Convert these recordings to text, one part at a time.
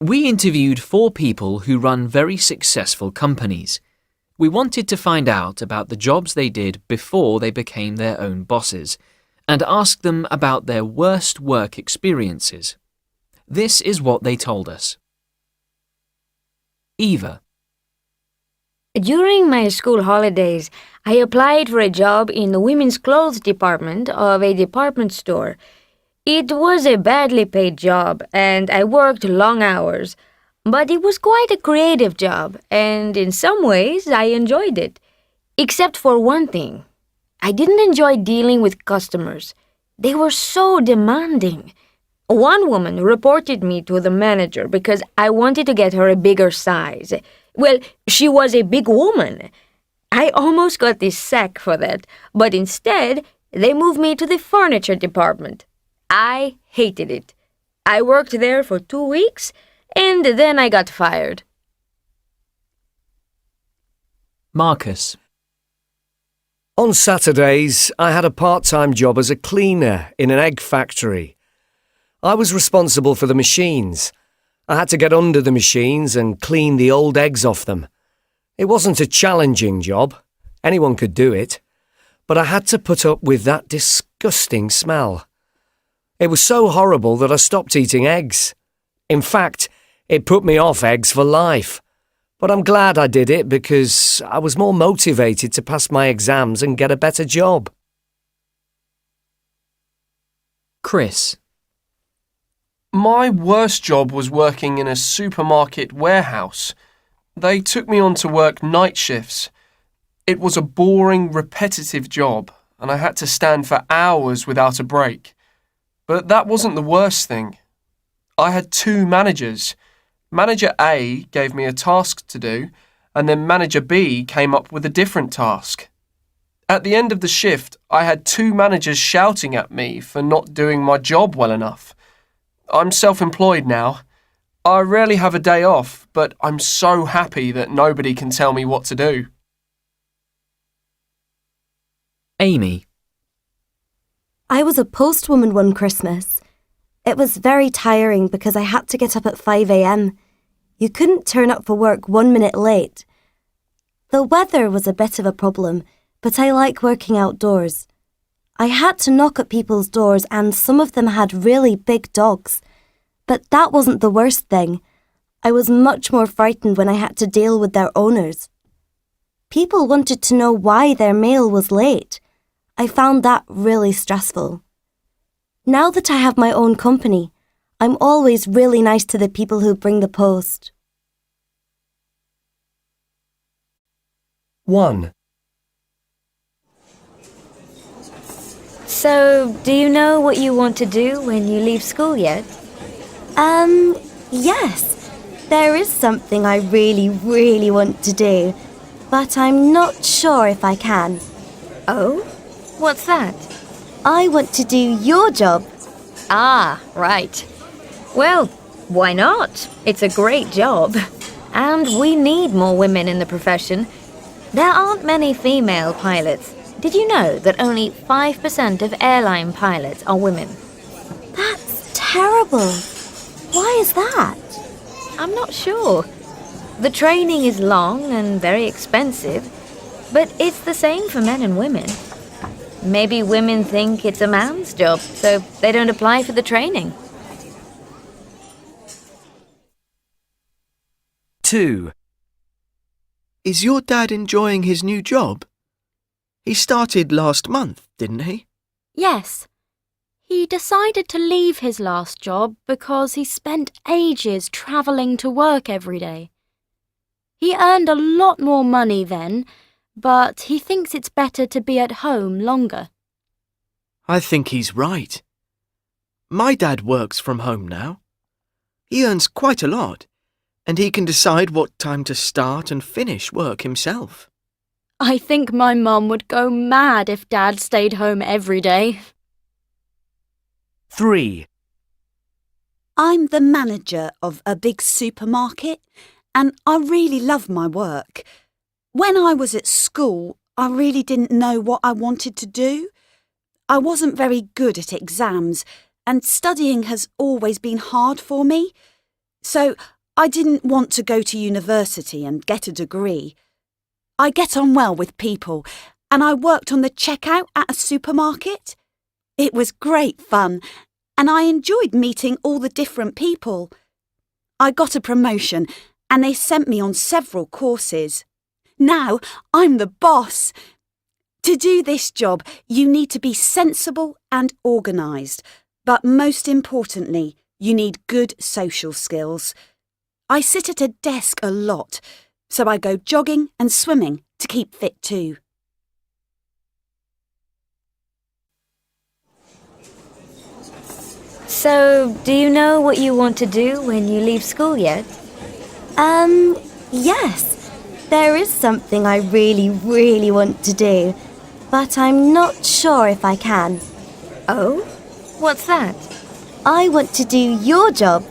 We interviewed 4 people who run very successful companies. We wanted to find out about the jobs they did before they became their own bosses and ask them about their worst work experiences. This is what they told us. Eva. During my school holidays, I applied for a job in the women's clothes department of a department store. It was a badly paid job, and I worked long hours. But it was quite a creative job, and in some ways I enjoyed it. Except for one thing. I didn't enjoy dealing with customers. They were so demanding. One woman reported me to the manager because I wanted to get her a bigger size. Well, she was a big woman. I almost got this sack for that, but instead they moved me to the furniture department. I hated it. I worked there for 2 weeks, and then I got fired. Marcus. On Saturdays, I had a part-time job as a cleaner in an egg factory. I was responsible for the machines. I had to get under the machines and clean the old eggs off them. It wasn't a challenging job. Anyone could do it. But I had to put up with that disgusting smell. It was so horrible that I stopped eating eggs. In fact, it put me off eggs for life. But I'm glad I did it because I was more motivated to pass my exams and get a better job. Chris. My worst job was working in a supermarket warehouse. They took me on to work night shifts. It was a boring, repetitive job, and I had to stand for hours without a break. But that wasn't the worst thing. I had 2 managers. Manager A gave me a task to do, and then Manager B came up with a different task. At the end of the shift, I had 2 managers shouting at me for not doing my job well enough. I'm self-employed now. I rarely have a day off, but I'm so happy that nobody can tell me what to do. Amy. I was a postwoman one Christmas. It was very tiring because I had to get up at 5 a.m. You couldn't turn up for work 1 minute late. The weather was a bit of a problem, but I like working outdoors. I had to knock at people's doors and some of them had really big dogs. But that wasn't the worst thing. I was much more frightened when I had to deal with their owners. People wanted to know why their mail was late. I found that really stressful. Now that I have my own company, I'm always really nice to the people who bring the post. 1. So, do you know what you want to do when you leave school yet? Yes. There is something I really want to do, but I'm not sure if I can. Oh? What's that? I want to do your job. Ah, right. Well, why not? It's a great job. And we need more women in the profession. There aren't many female pilots. Did you know that only 5% of airline pilots are women? That's terrible. Why is that? I'm not sure. The training is long and very expensive, but it's the same for men and women. Maybe women think it's a man's job, so they don't apply for the training. 2. Is your dad enjoying his new job? He started last month, didn't he? Yes. He decided to leave his last job because he spent ages travelling to work every day. He earned a lot more money then, but he thinks it's better to be at home longer. I think he's right. My dad works from home now. He earns quite a lot, and he can decide what time to start and finish work himself. I think my mum would go mad if Dad stayed home every day. 3. I'm the manager of a big supermarket, and I really love my work. When I was at school, I really didn't know what I wanted to do. I wasn't very good at exams, and studying has always been hard for me. So I didn't want to go to university and get a degree. I get on well with people, and I worked on the checkout at a supermarket. It was great fun, and I enjoyed meeting all the different people. I got a promotion, and they sent me on several courses. Now I'm the boss. To do this job, you need to be sensible and organised, but most importantly, you need good social skills. I sit at a desk a lot, so I go jogging and swimming to keep fit too. So, do you know what you want to do when you leave school yet? Yes. There is something I really want to do, but I'm not sure if I can. Oh? What's that? I want to do your job.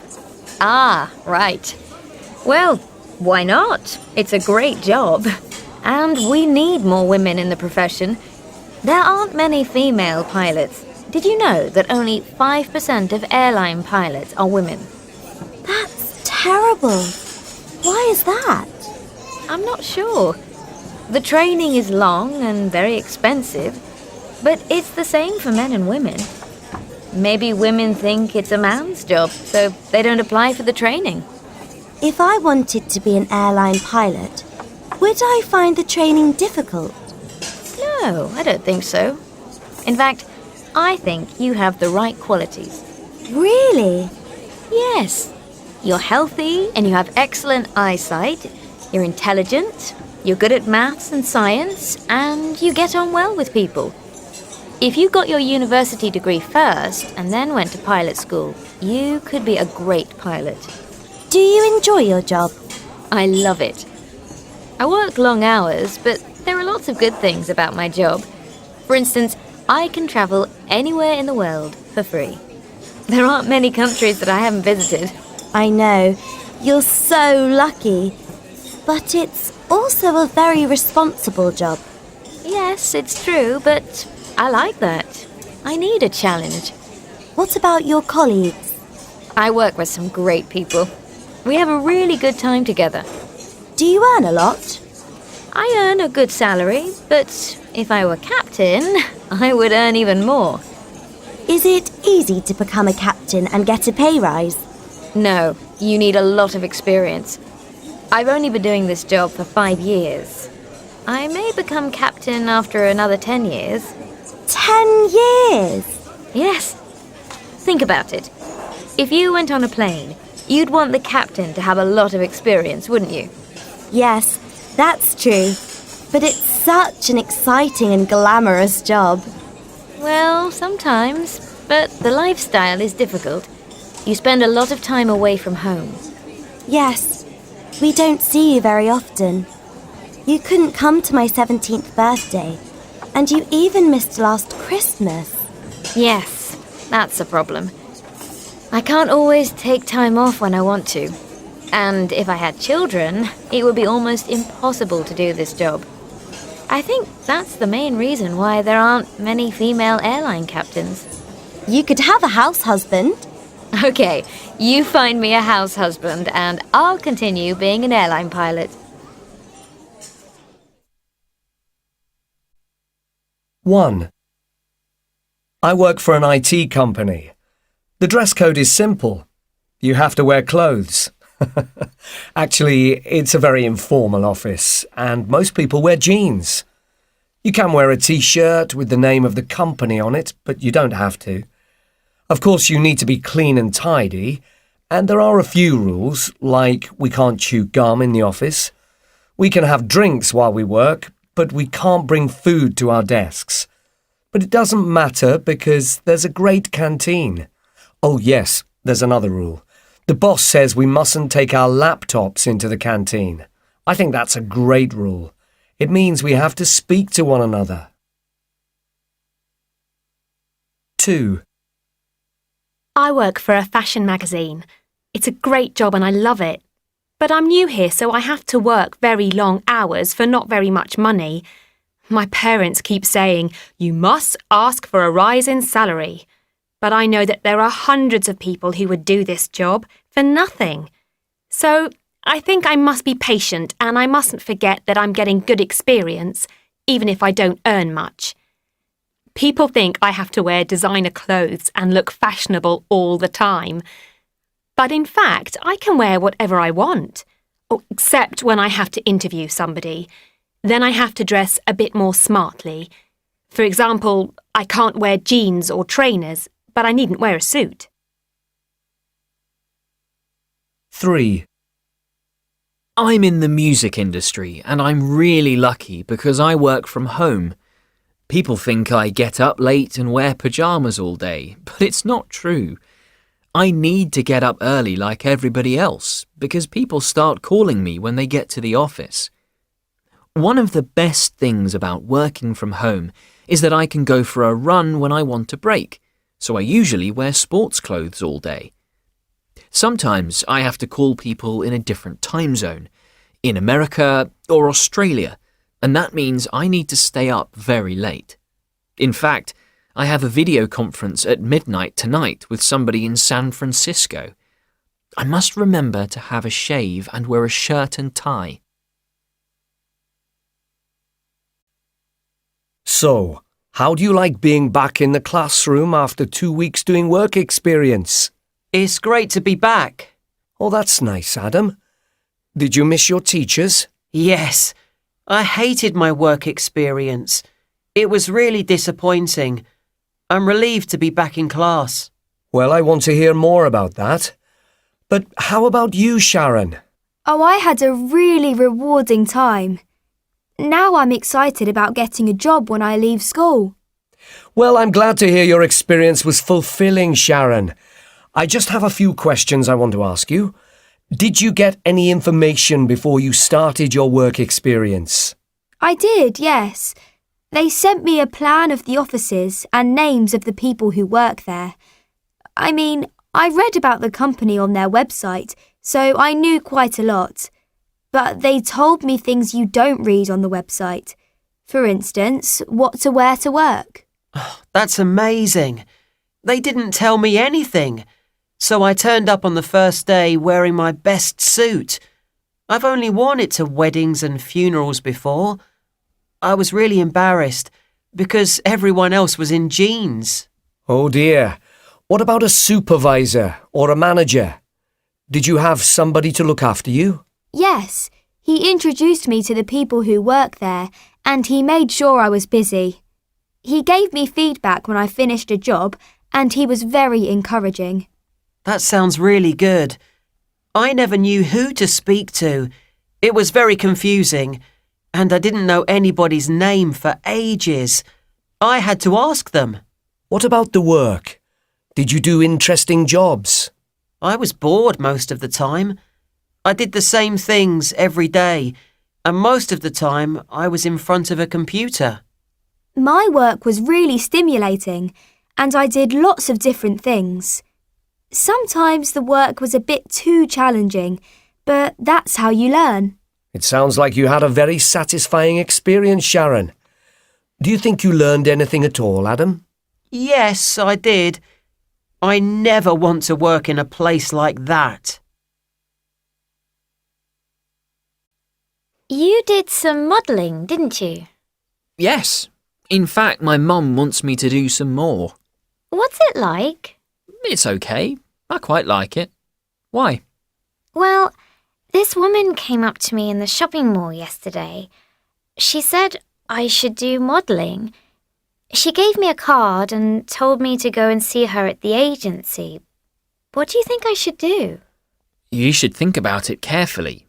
Ah, right. Well, why not? It's a great job. And we need more women in the profession. There aren't many female pilots. Did you know that only 5% of airline pilots are women? That's terrible. Why is that? I'm not sure. The training is long and very expensive, but it's the same for men and women. Maybe women think it's a man's job, so they don't apply for the training. If I wanted to be an airline pilot, would I find the training difficult? No, I don't think so. In fact, I think you have the right qualities. Really? Yes. You're healthy and you have excellent eyesight. You're intelligent. You're good at maths and science, and you get on well with people. If you got your university degree first and then went to pilot school, you could be a great pilot. Do you enjoy your job? I love it. I work long hours, but there are lots of good things about my job. For instance, I can travel anywhere in the world for free. There aren't many countries that I haven't visited. I know. You're so lucky. But it's also a very responsible job. Yes, it's true, but I like that. I need a challenge. What about your colleagues? I work with some great people. We have a really good time together. Do you earn a lot? I earn a good salary, but if I were captain, I would earn even more. Is it easy to become a captain and get a pay rise? No, you need a lot of experience. I've only been doing this job for 5 years. I may become captain after another 10 years. 10 years? Yes. Think about it. If you went on a plane, you'd want the captain to have a lot of experience, wouldn't you? Yes, that's true. But it's such an exciting and glamorous job. Well, sometimes, but the lifestyle is difficult. You spend a lot of time away from home. Yes, we don't see you very often. You couldn't come to my 17th birthday, and you even missed last Christmas. Yes, that's a problem. I can't always take time off when I want to. And if I had children, it would be almost impossible to do this job. I think that's the main reason why there aren't many female airline captains. You could have a house husband. Okay, you find me a house husband and I'll continue being an airline pilot. 1. I work for an IT company. The dress code is simple. You have to wear clothes. Actually, it's a very informal office, and most people wear jeans. You can wear a t-shirt with the name of the company on it, but you don't have to. Of course, you need to be clean and tidy, and there are a few rules, like we can't chew gum in the office. We can have drinks while we work, but we can't bring food to our desks. But it doesn't matter because there's a great canteen. Oh yes, there's another rule. The boss says we mustn't take our laptops into the canteen. I think that's a great rule. It means we have to speak to one another. 2. I work for a fashion magazine. It's a great job and I love it. But I'm new here, so I have to work very long hours for not very much money. My parents keep saying, you must ask for a rise in salary. But I know that there are hundreds of people who would do this job for nothing. So I think I must be patient and I mustn't forget that I'm getting good experience, even if I don't earn much. People think I have to wear designer clothes and look fashionable all the time. But in fact, I can wear whatever I want. Except when I have to interview somebody. Then I have to dress a bit more smartly. For example, I can't wear jeans or trainers, but I needn't wear a suit. 3. I'm in the music industry and I'm really lucky because I work from home. People think I get up late and wear pyjamas all day, but it's not true. I need to get up early like everybody else because people start calling me when they get to the office. One of the best things about working from home is that I can go for a run when I want a break, so I usually wear sports clothes all day. Sometimes I have to call people in a different time zone, in America or Australia, and that means I need to stay up very late. In fact, I have a video conference at midnight tonight with somebody in San Francisco. I must remember to have a shave and wear a shirt and tie. So, how do you like being back in the classroom after 2 weeks doing work experience? It's great to be back. Oh, that's nice, Adam. Did you miss your teachers? Yes, I hated my work experience. It was really disappointing. I'm relieved to be back in class. Well, I want to hear more about that. But how about you, Sharon? Oh, I had a really rewarding time. Now I'm excited about getting a job when I leave school. Well, I'm glad to hear your experience was fulfilling, Sharon. I just have a few questions I want to ask you. Did you get any information before you started your work experience? I did, yes. They sent me a plan of the offices and names of the people who work there. I mean, I read about the company on their website, so I knew quite a lot. But they told me things you don't read on the website. For instance, what to wear to work. Oh, that's amazing. They didn't tell me anything. So I turned up on the first day wearing my best suit. I've only worn it to weddings and funerals before. I was really embarrassed because everyone else was in jeans. Oh dear. What about a supervisor or a manager? Did you have somebody to look after you? Yes, he introduced me to the people who work there and he made sure I was busy. He gave me feedback when I finished a job and he was very encouraging. That sounds really good. I never knew who to speak to. It was very confusing, and I didn't know anybody's name for ages. I had to ask them. What about the work? Did you do interesting jobs? I was bored most of the time. I did the same things every day, and most of the time I was in front of a computer. My work was really stimulating, and I did lots of different things. Sometimes the work was a bit too challenging, but that's how you learn. It sounds like you had a very satisfying experience, Sharon. Do you think you learned anything at all, Adam? Yes, I did. I never want to work in a place like that. You did some modelling, didn't you? Yes. In fact, my mum wants me to do some more. What's it like? It's okay. I quite like it. Why? Well, this woman came up to me in the shopping mall yesterday. She said I should do modelling. She gave me a card and told me to go and see her at the agency. What do you think I should do? You should think about it carefully.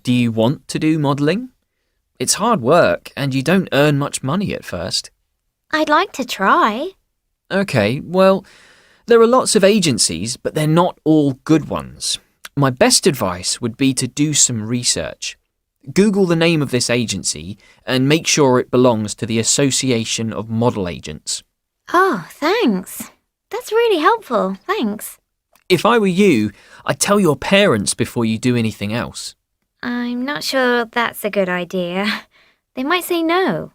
Do you want to do modelling? It's hard work and you don't earn much money at first. I'd like to try. OK, well, there are lots of agencies, but they're not all good ones. My best advice would be to do some research. Google the name of this agency and make sure it belongs to the Association of Model Agents. Oh, thanks. That's really helpful. Thanks. If I were you, I'd tell your parents before you do anything else. I'm not sure that's a good idea. They might say no.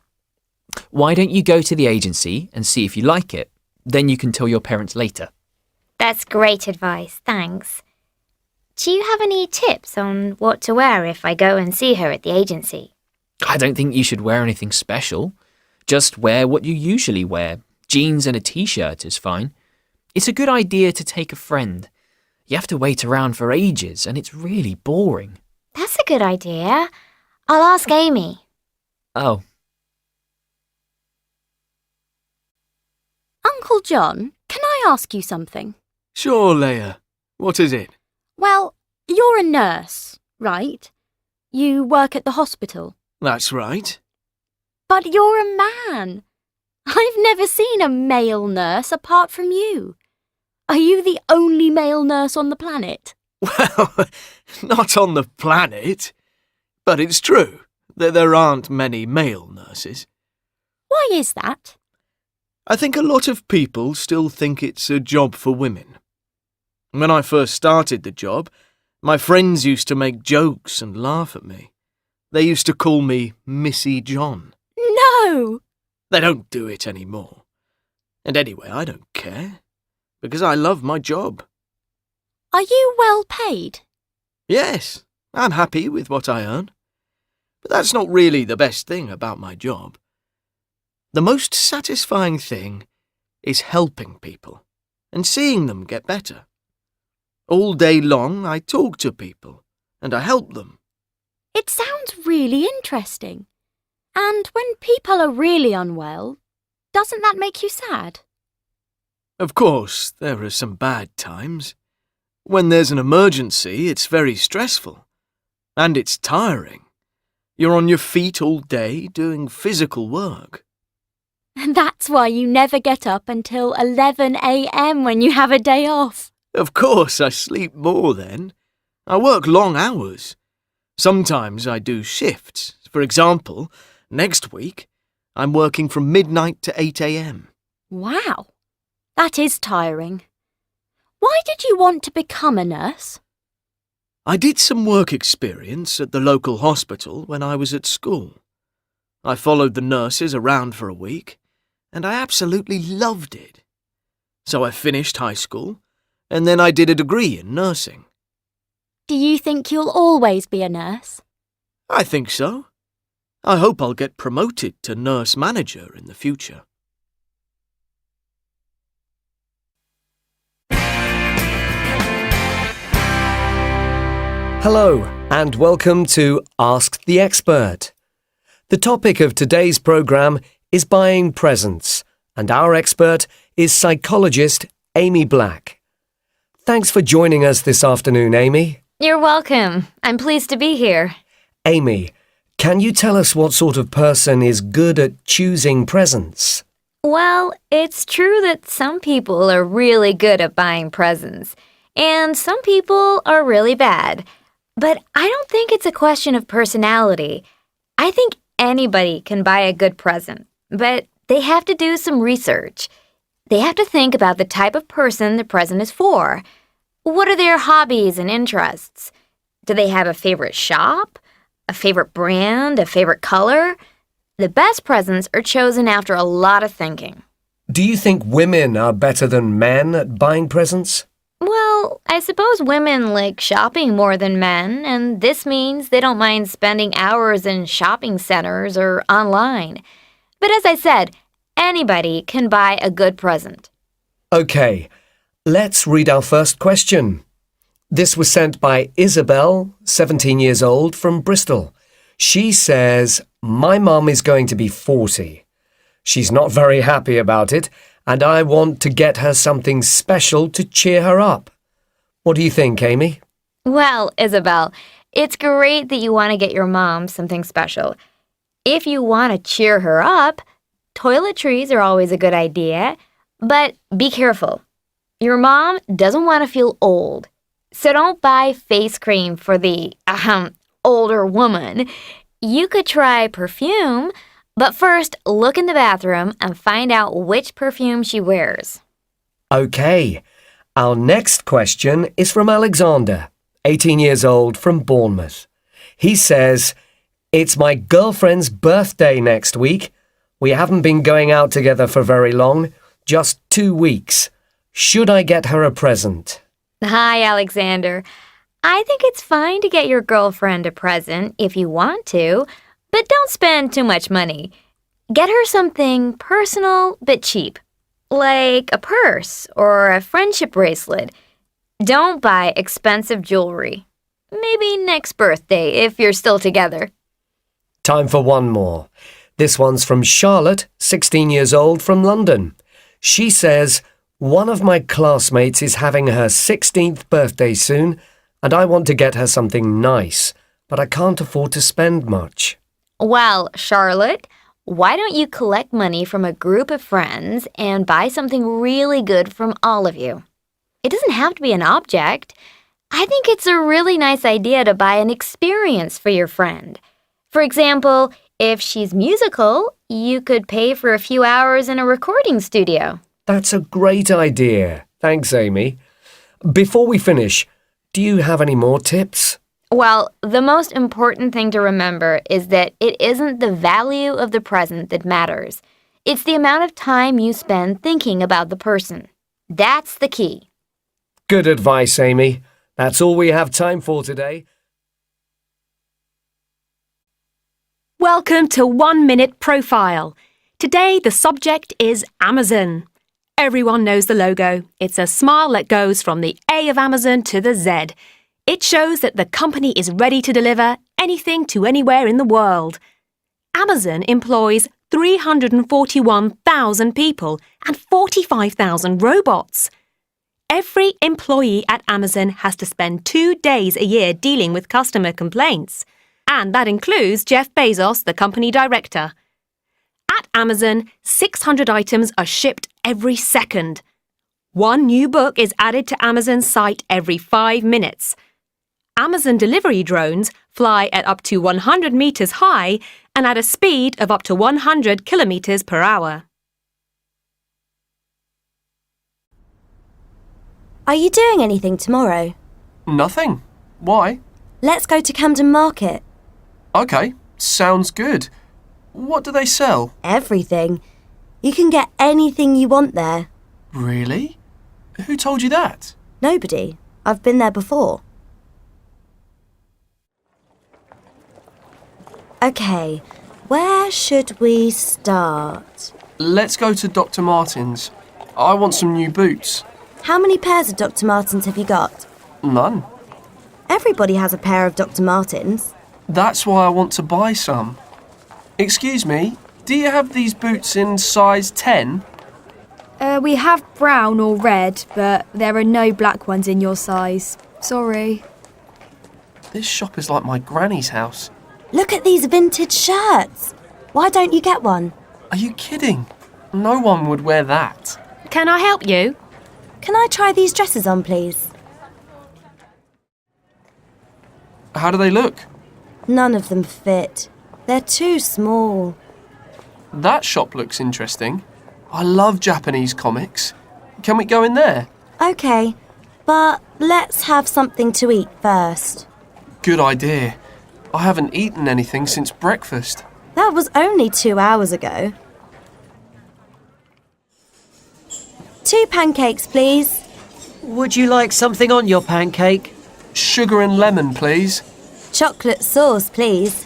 Why don't you go to the agency and see if you like it? Then you can tell your parents later. That's great advice. Thanks. Do you have any tips on what to wear if I go and see her at the agency? I don't think you should wear anything special. Just wear what you usually wear. Jeans and a t-shirt is fine. It's a good idea to take a friend. You have to wait around for ages and it's really boring. That's a good idea. I'll ask Amy. Oh. Uncle John, can I ask you something? Sure, Leia. What is it? Well, you're a nurse, right? You work at the hospital. That's right. But you're a man. I've never seen a male nurse apart from you. Are you the only male nurse on the planet? Well, not on the planet. But it's true that there aren't many male nurses. Why is that? I think a lot of people still think it's a job for women. When I first started the job, my friends used to make jokes and laugh at me. They used to call me Missy John. No! They don't do it anymore. And anyway, I don't care, because I love my job. Are you well paid? Yes, I'm happy with what I earn. But that's not really the best thing about my job. The most satisfying thing is helping people and seeing them get better. All day long I talk to people and I help them. It sounds really interesting. And when people are really unwell, doesn't that make you sad? Of course, there are some bad times. When there's an emergency, it's very stressful. And it's tiring. You're on your feet all day doing physical work. And that's why you never get up until 11 a.m. when you have a day off. Of course, I sleep more then. I work long hours. Sometimes I do shifts. For example, next week, I'm working from midnight to 8 a.m. Wow, that is tiring. Why did you want to become a nurse? I did some work experience at the local hospital when I was at school. I followed the nurses around for a week, and I absolutely loved it. So I finished high school, and then I did a degree in nursing. Do you think you'll always be a nurse? I think so. I hope I'll get promoted to nurse manager in the future. Hello, and welcome to Ask the Expert. The topic of today's programme is buying presents, and our expert is psychologist Amy Black. Thanks for joining us this afternoon, Amy. You're welcome. I'm pleased to be here. Amy, can you tell us what sort of person is good at choosing presents? Well, it's true that some people are really good at buying presents, and some people are really bad. But I don't think it's a question of personality. I think anybody can buy a good present, but they have to do some research. They have to think about the type of person the present is for. What are their hobbies and interests? Do they have a favorite shop? A favorite brand? A favorite color? The best presents are chosen after a lot of thinking. Do you think women are better than men at buying presents? Well, I suppose women like shopping more than men, and this means they don't mind spending hours in shopping centers or online. But as I said, anybody can buy a good present. OK, let's read our first question. This was sent by Isabel, 17 years old, from Bristol. She says, "My mum is going to be 40. She's not very happy about it, and I want to get her something special to cheer her up." What do you think, Amy? Well, Isabel, it's great that you want to get your mom something special. If you want to cheer her up, toiletries are always a good idea, but be careful. Your mom doesn't want to feel old, so don't buy face cream for the older woman. You could try perfume, but first look in the bathroom and find out which perfume she wears. OK, our next question is from Alexander, 18 years old, from Bournemouth. He says, "It's my girlfriend's birthday next week. We haven't been going out together for very long, just 2 weeks. Should I get her a present?" Hi, Alexander. I think it's fine to get your girlfriend a present if you want to, but don't spend too much money. Get her something personal but cheap, like a purse or a friendship bracelet. Don't buy expensive jewelry. Maybe next birthday if you're still together. Time for one more. This one's from Charlotte, 16 years old, from London. She says, one of my classmates is having her 16th birthday soon, and I want to get her something nice, but I can't afford to spend much. Well, Charlotte, why don't you collect money from a group of friends and buy something really good from all of you? It doesn't have to be an object. I think it's a really nice idea to buy an experience for your friend. For example, if she's musical, you could pay for a few hours in a recording studio. That's a great idea. Thanks, Amy. Before we finish, do you have any more tips? Well, the most important thing to remember is that it isn't the value of the present that matters. It's the amount of time you spend thinking about the person. That's the key. Good advice, Amy. That's all we have time for today. Welcome to 1 Minute Profile. Today the subject is Amazon. Everyone knows the logo. It's a smile that goes from the A of Amazon to the Z. It shows that the company is ready to deliver anything to anywhere in the world. Amazon employs 341,000 people and 45,000 robots. Every employee at Amazon has to spend 2 days a year dealing with customer complaints. And that includes Jeff Bezos, the company director. At Amazon, 600 items are shipped every second. 1 new book is added to Amazon's site every 5 minutes. Amazon delivery drones fly at up to 100 meters high and at a speed of up to 100 kilometers per hour. Are you doing anything tomorrow? Nothing. Why? Let's go to Camden Market. Okay, sounds good. What do they sell? Everything. You can get anything you want there. Really? Who told you that? Nobody. I've been there before. Okay, where should we start? Let's go to Dr. Martin's. I want some new boots. How many pairs of Dr. Martens have you got? None. Everybody has a pair of Dr. Martens. That's why I want to buy some. Excuse me, do you have these boots in size 10? We have brown or red, but there are no black ones in your size. Sorry. This shop is like my granny's house. Look at these vintage shirts. Why don't you get one? Are you kidding? No one would wear that. Can I help you? Can I try these dresses on, please? How do they look? None of them fit. They're too small. That shop looks interesting. I love Japanese comics. Can we go in there? Okay, but let's have something to eat first. Good idea. I haven't eaten anything since breakfast. That was only 2 hours ago. 2 pancakes, please. Would you like something on your pancake? Sugar and lemon, please. Chocolate sauce, please.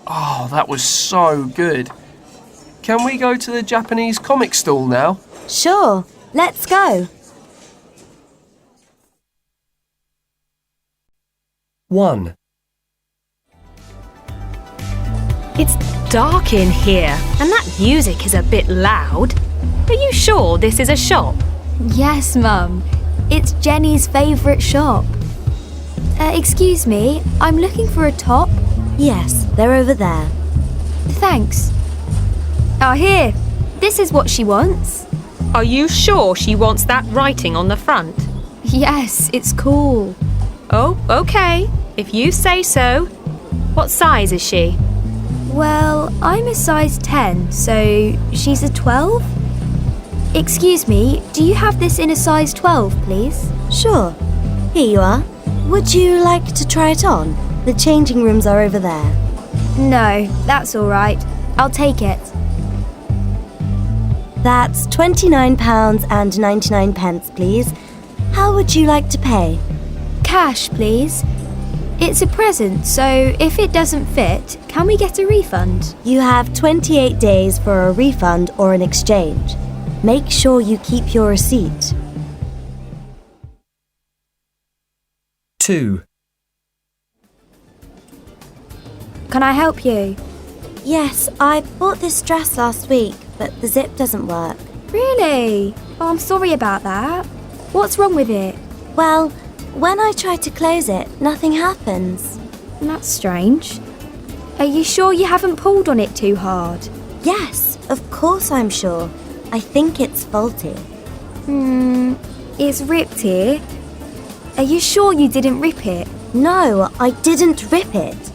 Oh, that was so good. Can we go to the Japanese comic stall now? Sure, let's go. 1. It's dark in here, and that music is a bit loud. Are you sure this is a shop? Yes, Mum. It's Jenny's favourite shop. Excuse me, I'm looking for a top. Yes, they're over there. Thanks. Oh, here. This is what she wants. Are you sure she wants that writing on the front? Yes, it's cool. Oh, okay. If you say so. What size is she? Well, I'm a size 10, so she's a 12? Excuse me, do you have this in a size 12, please? Sure. Here you are. Would you like to try it on? The changing rooms are over there. No, that's all right. I'll take it. That's £29.99, please. How would you like to pay? Cash, please. It's a present, so if it doesn't fit, can we get a refund? You have 28 days for a refund or an exchange. Make sure you keep your receipt. 2. Can I help you? Yes, I bought this dress last week, but the zip doesn't work. Really? Oh, I'm sorry about that. What's wrong with it? Well, when I try to close it, nothing happens. That's strange. Are you sure you haven't pulled on it too hard? Yes, of course I'm sure. I think it's faulty. It's ripped here. Are you sure you didn't rip it? No, I didn't rip it.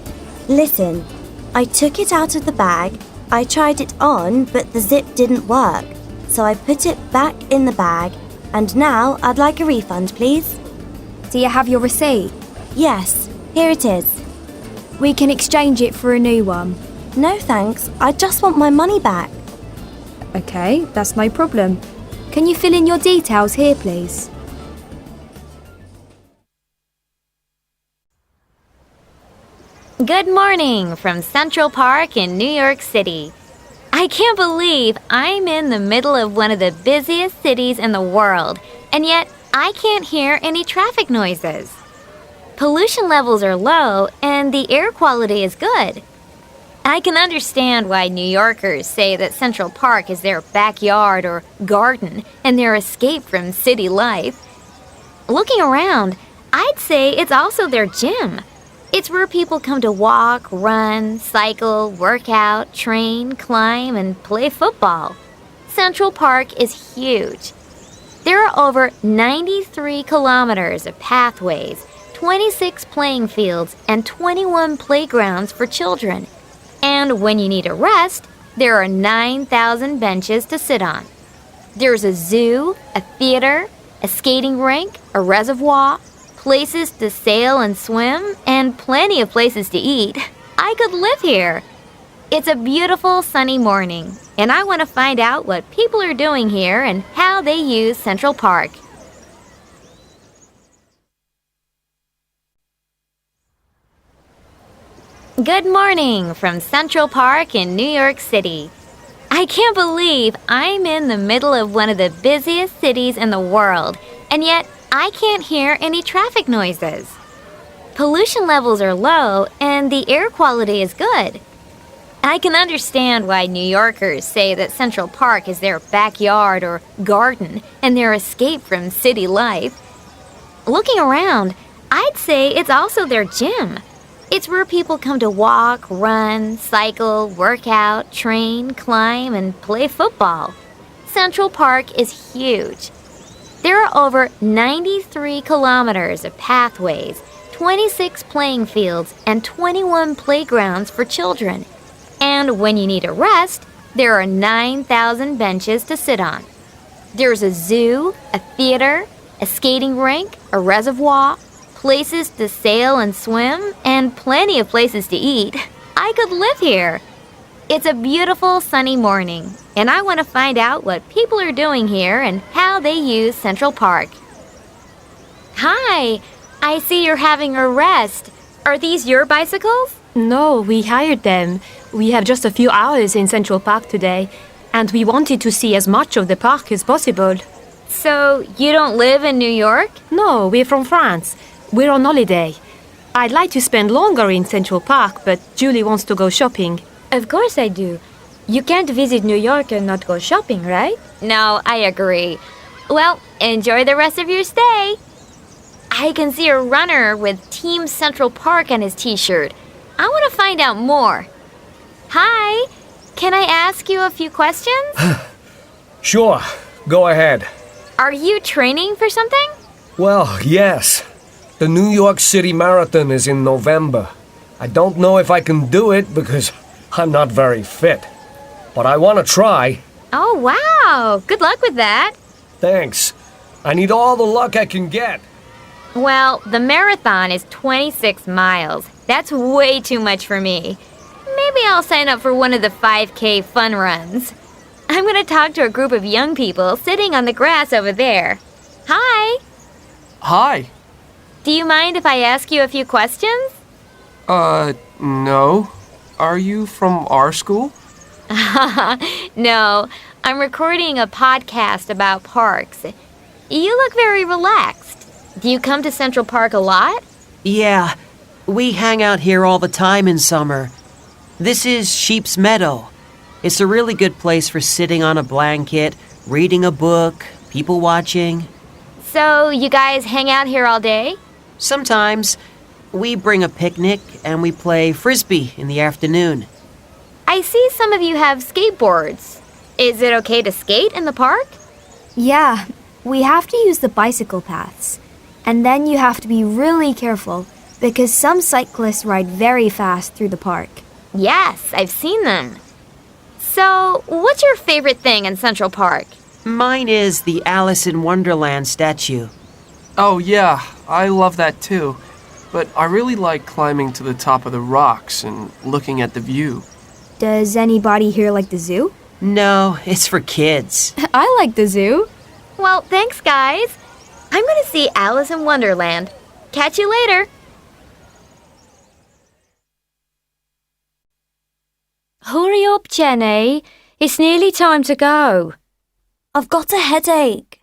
Listen, I took it out of the bag, I tried it on, but the zip didn't work. So I put it back in the bag, and now I'd like a refund, please. Do you have your receipt? Yes, here it is. We can exchange it for a new one. No thanks, I just want my money back. Okay, that's no problem. Can you fill in your details here, please? Good morning from Central Park in New York City. I can't believe I'm in the middle of one of the busiest cities in the world, and yet I can't hear any traffic noises. Pollution levels are low and the air quality is good. I can understand why New Yorkers say that Central Park is their backyard or garden and their escape from city life. Looking around, I'd say it's also their gym. It's where people come to walk, run, cycle, work out, train, climb, and play football. Central Park is huge. There are over 93 kilometers of pathways, 26 playing fields, and 21 playgrounds for children. And when you need a rest, there are 9,000 benches to sit on. There's a zoo, a theater, a skating rink, a reservoir, places to sail and swim, and plenty of places to eat. I could live here. It's a beautiful sunny morning, and I want to find out what people are doing here and how they use Central Park. Good morning from Central Park in New York City. I can't believe I'm in the middle of one of the busiest cities in the world, and yet I can't hear any traffic noises. Pollution levels are low and the air quality is good. I can understand why New Yorkers say that Central Park is their backyard or garden and their escape from city life. Looking around, I'd say it's also their gym. It's where people come to walk, run, cycle, work out, train, climb, and play football. Central Park is huge. There are over 93 kilometers of pathways, 26 playing fields, and 21 playgrounds for children. And when you need a rest, there are 9,000 benches to sit on. There's a zoo, a theater, a skating rink, a reservoir, places to sail and swim, and plenty of places to eat. I could live here. It's a beautiful sunny morning, and I want to find out what people are doing here and how they use Central Park. Hi, I see you're having a rest. Are these your bicycles? No, we hired them. We have just a few hours in Central Park today, and we wanted to see as much of the park as possible. So, you don't live in New York? No, we're from France. We're on holiday. I'd like to spend longer in Central Park, but Julie wants to go shopping. Of course I do. You can't visit New York and not go shopping, right? No, I agree. Well, enjoy the rest of your stay. I can see a runner with Team Central Park on his t-shirt. I want to find out more. Hi, can I ask you a few questions? Sure, go ahead. Are you training for something? Well, yes. The New York City Marathon is in November. I don't know if I can do it because I'm not very fit. But I want to try. Oh, wow. Good luck with that. Thanks. I need all the luck I can get. Well, the marathon is 26 miles. That's way too much for me. Maybe I'll sign up for one of the 5K fun runs. I'm going to talk to a group of young people sitting on the grass over there. Hi! Hi. Do you mind if I ask you a few questions? No. Are you from our school? No, I'm recording a podcast about parks. You look very relaxed. Do you come to Central Park a lot? Yeah, we hang out here all the time in summer. This is Sheep's Meadow. It's a really good place for sitting on a blanket, reading a book, people watching. So, you guys hang out here all day? Sometimes we bring a picnic and we play frisbee in the afternoon. I see some of you have skateboards. Is it okay to skate in the park? Yeah, we have to use the bicycle paths. And then you have to be really careful because some cyclists ride very fast through the park. Yes, I've seen them. So, what's your favorite thing in Central Park? Mine is the Alice in Wonderland statue. Oh, yeah, I love that too. But I really like climbing to the top of the rocks and looking at the view. Does anybody here like the zoo? No, it's for kids. I like the zoo. Well, thanks, guys. I'm going to see Alice in Wonderland. Catch you later. Hurry up, Jenny. It's nearly time to go. I've got a headache.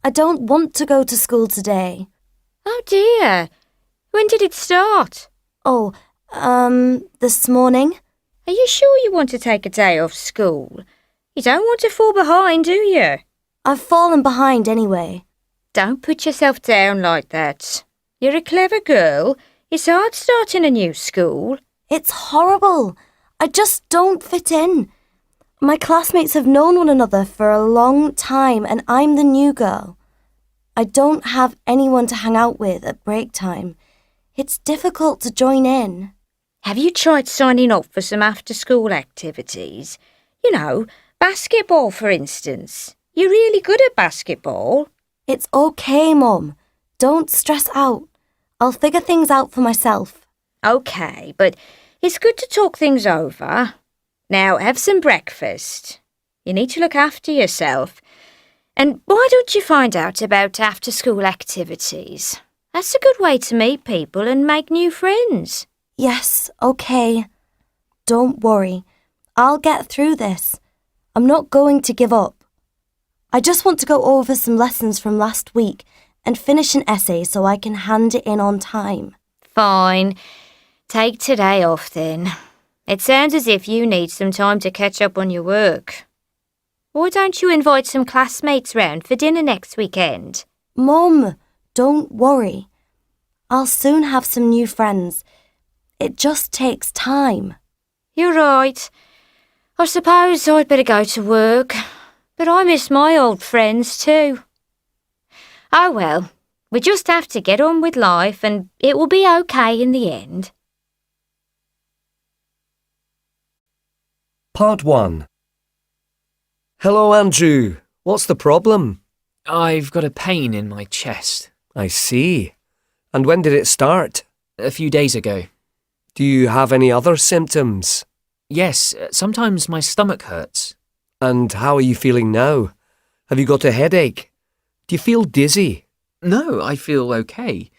I don't want to go to school today. Oh dear. When did it start? Oh, this morning. Are you sure you want to take a day off school? You don't want to fall behind, do you? I've fallen behind anyway. Don't put yourself down like that. You're a clever girl. It's hard starting a new school. It's horrible. I just don't fit in. My classmates have known one another for a long time and I'm the new girl. I don't have anyone to hang out with at break time. It's difficult to join in. Have you tried signing up for some after-school activities? You know, basketball, for instance. You're really good at basketball. It's okay, Mum. Don't stress out. I'll figure things out for myself. Okay, but it's good to talk things over. Now, have some breakfast. You need to look after yourself. And why don't you find out about after-school activities? That's a good way to meet people and make new friends. Yes, okay. Don't worry. I'll get through this. I'm not going to give up. I just want to go over some lessons from last week and finish an essay so I can hand it in on time. Fine. Take today off then. It sounds as if you need some time to catch up on your work. Why don't you invite some classmates round for dinner next weekend? Mum, don't worry. I'll soon have some new friends. It just takes time. You're right. I suppose I'd better go to work. But I miss my old friends too. Oh well, we just have to get on with life and it will be okay in the end. Part 1. Hello, Andrew. What's the problem? I've got a pain in my chest. I see. And when did it start? A few days ago. Do you have any other symptoms? Yes, sometimes my stomach hurts. And how are you feeling now? Have you got a headache? Do you feel dizzy? No, I feel okay.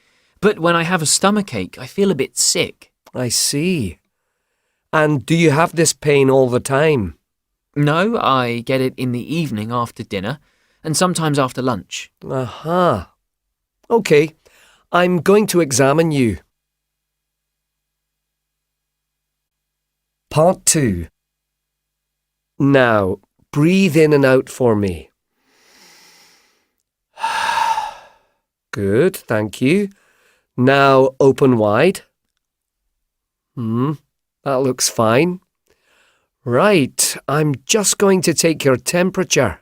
But when I have a stomachache, I feel a bit sick. I see. And do you have this pain all the time? No, I get it in the evening after dinner and sometimes after lunch. Aha. OK, I'm going to examine you. Part 2. Now, breathe in and out for me. Good, thank you. Now open wide. That looks fine. Right, I'm just going to take your temperature.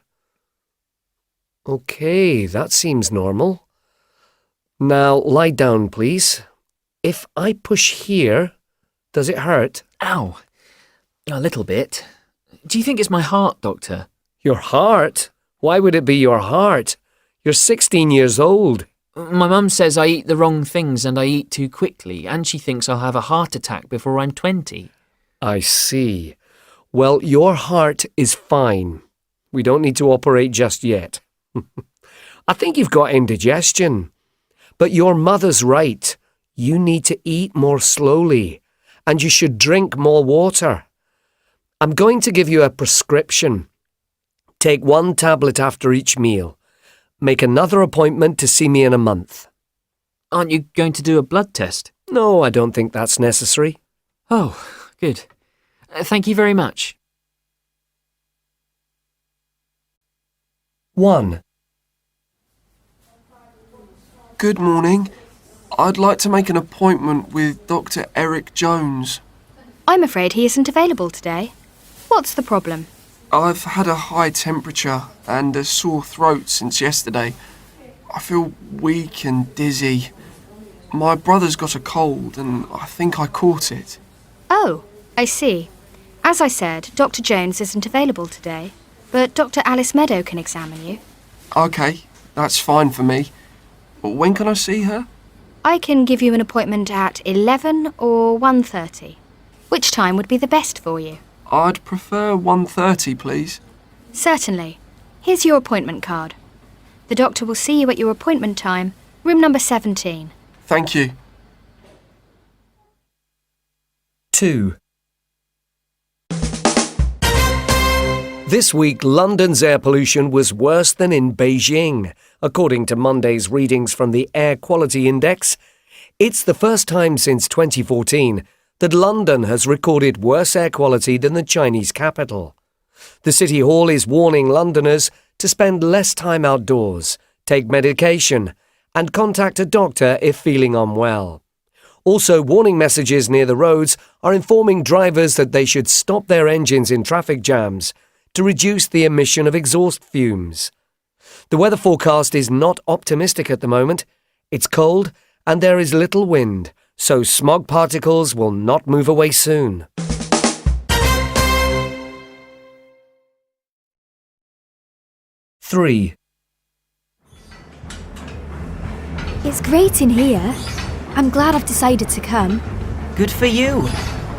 OK, that seems normal. Now lie down, please. If I push here, does it hurt? Ow. A little bit. Do you think it's my heart, Doctor? Your heart? Why would it be your heart? You're 16 years old. My mum says I eat the wrong things and I eat too quickly, and she thinks I'll have a heart attack before I'm 20. I see. Well, your heart is fine. We don't need to operate just yet. I think you've got indigestion. But your mother's right. You need to eat more slowly, and you should drink more water. I'm going to give you a prescription. Take 1 tablet after each meal. Make another appointment to see me in a month. Aren't you going to do a blood test? No, I don't think that's necessary. Oh, good. Thank you very much. 1. Good morning. I'd like to make an appointment with Dr. Eric Jones. I'm afraid he isn't available today. What's the problem? I've had a high temperature and a sore throat since yesterday. I feel weak and dizzy. My brother's got a cold and I think I caught it. Oh, I see. As I said, Dr. Jones isn't available today, but Dr. Alice Meadow can examine you. OK, that's fine for me. When can I see her? I can give you an appointment at 11 or 1:30. Which time would be the best for you? I'd prefer 1:30, please. Certainly. Here's your appointment card. The doctor will see you at your appointment time, room number 17. Thank you. 2. This week, London's air pollution was worse than in Beijing, according to Monday's readings from the Air Quality Index. It's the first time since 2014 that London has recorded worse air quality than the Chinese capital. The City Hall is warning Londoners to spend less time outdoors, take medication, and contact a doctor if feeling unwell. Also, warning messages near the roads are informing drivers that they should stop their engines in traffic jams to reduce the emission of exhaust fumes. The weather forecast is not optimistic at the moment. It's cold and there is little wind, so smog particles will not move away soon. Three. It's great in here. I'm glad I've decided to come. Good for you.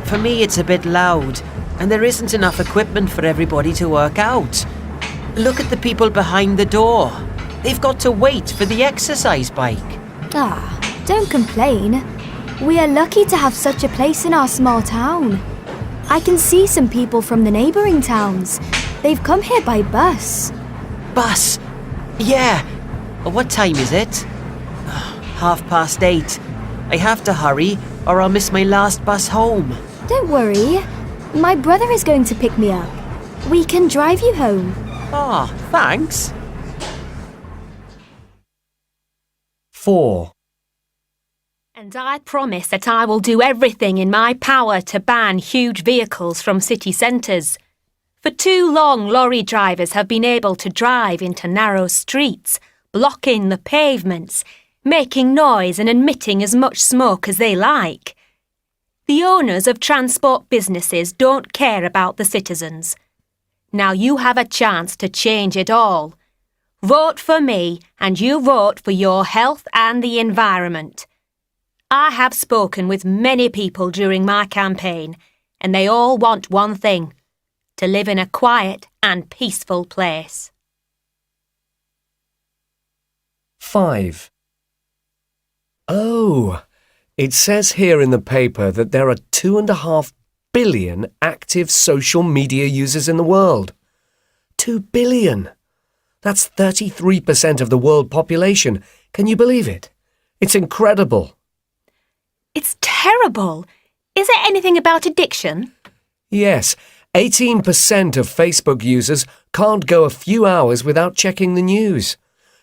For me, it's a bit loud, and there isn't enough equipment for everybody to work out. Look at the people behind the door. They've got to wait for the exercise bike. Don't complain. We are lucky to have such a place in our small town. I can see some people from the neighbouring towns. They've come here by bus. Bus? Yeah. What time is it? 8:30. I have to hurry, or I'll miss my last bus home. Don't worry. My brother is going to pick me up. We can drive you home. Thanks. 4. And I promise that I will do everything in my power to ban huge vehicles from city centres. For too long, lorry drivers have been able to drive into narrow streets, blocking the pavements, making noise and emitting as much smoke as they like. The owners of transport businesses don't care about the citizens. Now you have a chance to change it all. Vote for me and you vote for your health and the environment. I have spoken with many people during my campaign, and they all want one thing: to live in a quiet and peaceful place. 5. Oh, it says here in the paper that there are 2.5 billion active social media users in the world. 2 billion. That's 33% of the world population. Can you believe it? It's incredible. It's terrible. Is it anything about addiction? Yes, 18% of Facebook users can't go a few hours without checking the news.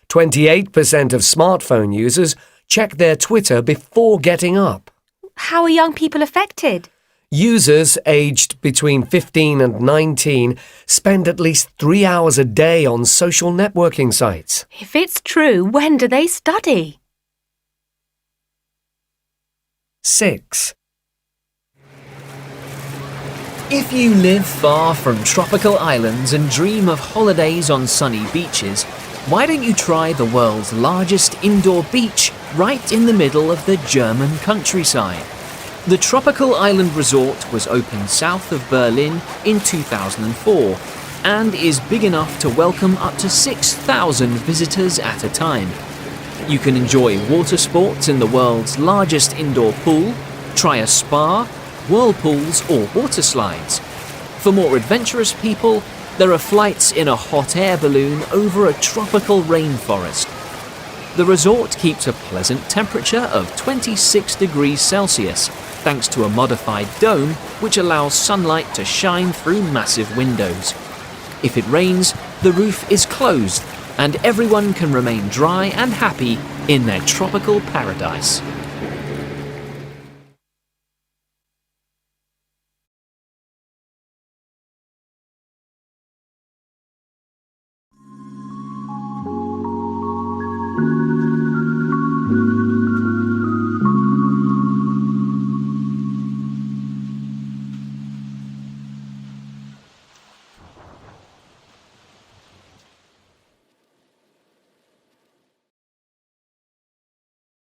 28% of smartphone users check their Twitter before getting up. How are young people affected? Users aged between 15 and 19 spend at least 3 hours a day on social networking sites. If it's true, when do they study? 6. If you live far from tropical islands and dream of holidays on sunny beaches, why don't you try the world's largest indoor beach right in the middle of the German countryside? The Tropical Island Resort was opened south of Berlin in 2004 and is big enough to welcome up to 6,000 visitors at a time. You can enjoy water sports in the world's largest indoor pool, try a spa, whirlpools or water slides. For more adventurous people, there are flights in a hot air balloon over a tropical rainforest. The resort keeps a pleasant temperature of 26 degrees Celsius, thanks to a modified dome which allows sunlight to shine through massive windows. If it rains, the roof is closed and everyone can remain dry and happy in their tropical paradise.